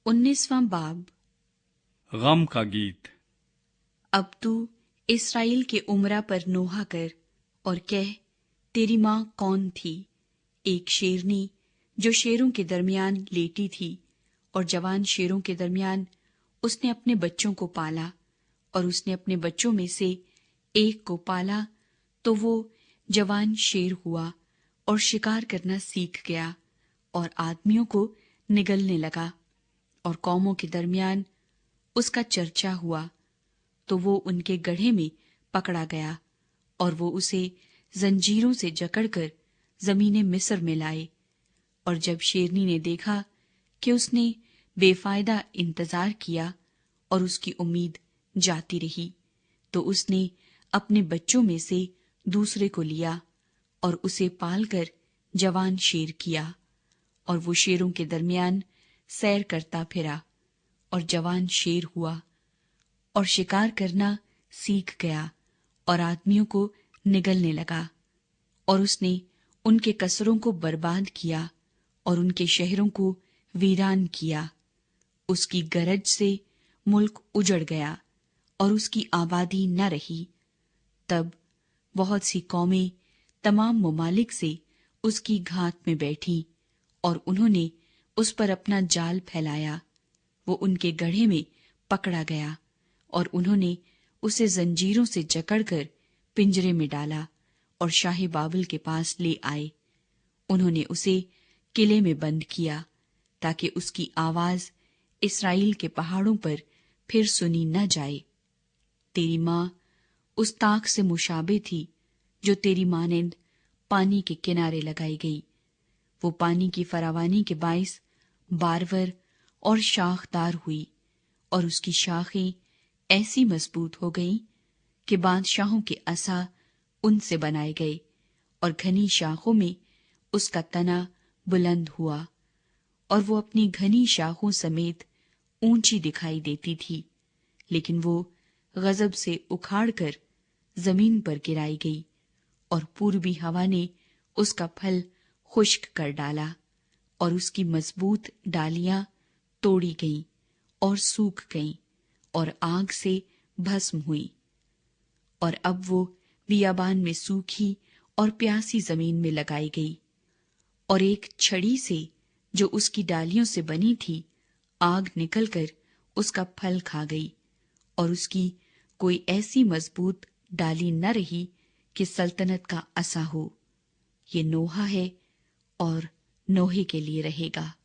19वां बाब। गम का गीत। अब तू इस्राएल के उमरा पर नोहा कर और कह, तेरी माँ कौन थी? एक शेरनी जो शेरों के दरमियान लेटी थी, और जवान शेरों के दरमियान उसने अपने बच्चों को पाला। और उसने अपने बच्चों में से एक को पाला तो वो जवान शेर हुआ और शिकार करना सीख गया और आदमियों को निगलने लगा, और कौमों के दरमियान उसका चर्चा हुआ। तो वो उनके गड्ढे में पकड़ा गया, और वो उसे जंजीरों से जकड़कर जमीने मिस्र में लाए। और जब शेरनी ने देखा कि उसने बेफायदा इंतजार किया और उसकी उम्मीद जाती रही, तो उसने अपने बच्चों में से दूसरे को लिया और उसे पालकर जवान शेर किया। और वो शेरों के दरमियान सैर करता फिरा और जवान शेर हुआ और शिकार करना सीख गया और आदमियों को निगलने लगा। और उसने उनके कसरों को बर्बाद किया और उनके शहरों को वीरान किया। उसकी गरज से मुल्क उजड़ गया और उसकी आबादी न रही। तब बहुत सी कौमें तमाम ममालिक से उसकी घात में बैठी, और उन्होंने उस पर अपना जाल फैलाया। वो उनके गड्ढे में पकड़ा गया, और उन्होंने उसे जंजीरों से जकड़कर पिंजरे में डाला और शाही बाबिल के पास ले आए। उन्होंने उसे किले में बंद किया, ताकि उसकी आवाज इस्राएल के पहाड़ों पर फिर सुनी न जाए। तेरी माँ उस ताक से मुशाबे थी जो तेरी मानंद पानी के किनारे लगाई गई। वो पानी की फरावानी के बाइस बारवर और शाखदार हुई, और उसकी शाखें ऐसी मजबूत हो गईं कि बादशाहों के असा उनसे बनाए गए, और घनी शाखों में उसका तना बुलंद हुआ, और वो अपनी घनी शाखों समेत ऊंची दिखाई देती थी। लेकिन वो गजब से उखाड़कर जमीन पर गिराई गई, और पूर्वी हवा ने उसका फल खुश्क कर डाला, और उसकी मजबूत डालियां तोड़ी गईं और सूख गईं और आग से भस्म हुई। और अब वो बियाबान में सूखी और प्यासी जमीन में लगाई गई, और एक छड़ी से जो उसकी डालियों से बनी थी आग निकलकर उसका फल खा गई, और उसकी कोई ऐसी मजबूत डाली न रही कि सल्तनत का असा हो। ये नोहा है और नोहे के लिए रहेगा।